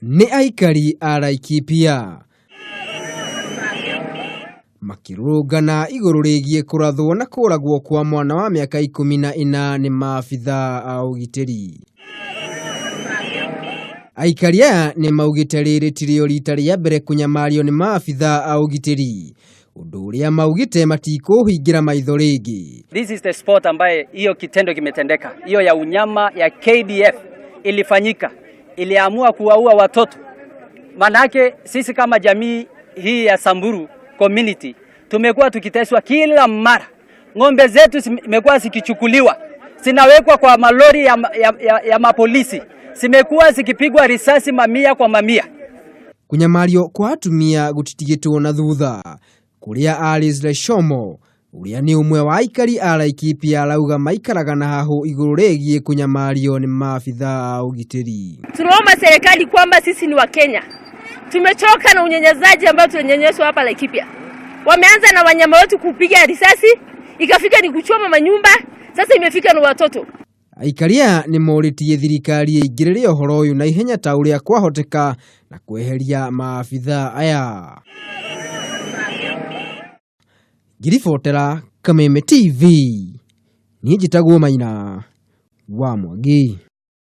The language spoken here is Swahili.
Nĩ aikari a Laikipia makirũrũngana igũrũ rĩgiĩ kũrathwo na kũragwo kwa mwana wa mĩaka 14 nĩ maabithaa a ũgitĩri. Aikari aya nĩ maugĩte rĩrĩ tirĩo rita rĩa mbere kũnyamario nĩ maabithaa a ũgitĩri, ũndũ ũrĩa maugĩte matikũhingĩra maitho rĩngĩ. This is the spot ambaye hiyo kitendo kimetendeka. Hiyo ya unyama ya KDF ilifanyika. Iliamua kuwaua watoto. Manake sisi kama jamii hii ya Samburu community tumekuwa tukiteswa kila mara. Ng'ombe zetu zimekuwa zikichukuliwa, zinawekwa kwa malori ya mapolisi, zimekuwa zikipigwa risasi mamia kwa mamia. Kunyamario kwa atumia gũtitigĩtwo na thutha, kũrĩa Alice Leshomo ũrĩa nĩ ũmwe wa aikari a Laikipia arauga maikaraga na hahu igũrũ rĩgiĩ kunyamario nĩ maabithaa a ũgitĩri. Tunaomba serikali kwamba sisi ni wa Kenya. Tumechoka na unyanyasaji ambao tunanyanyaswa hapa Laikipia. Wameanza na wanyama wetu kupiga risasi, ikafika ni kuchoma manyumba, sasa imefika na watoto. Aikari aya nĩ morĩtie thirikari ĩingĩrĩre ũhoro ũyũ na ihenya ta ũrĩa kwahoteka na kweheria maabithaa aya. Ngiribotera Kameme TV, niĩ njĩtagwo Maina wa Mwangi.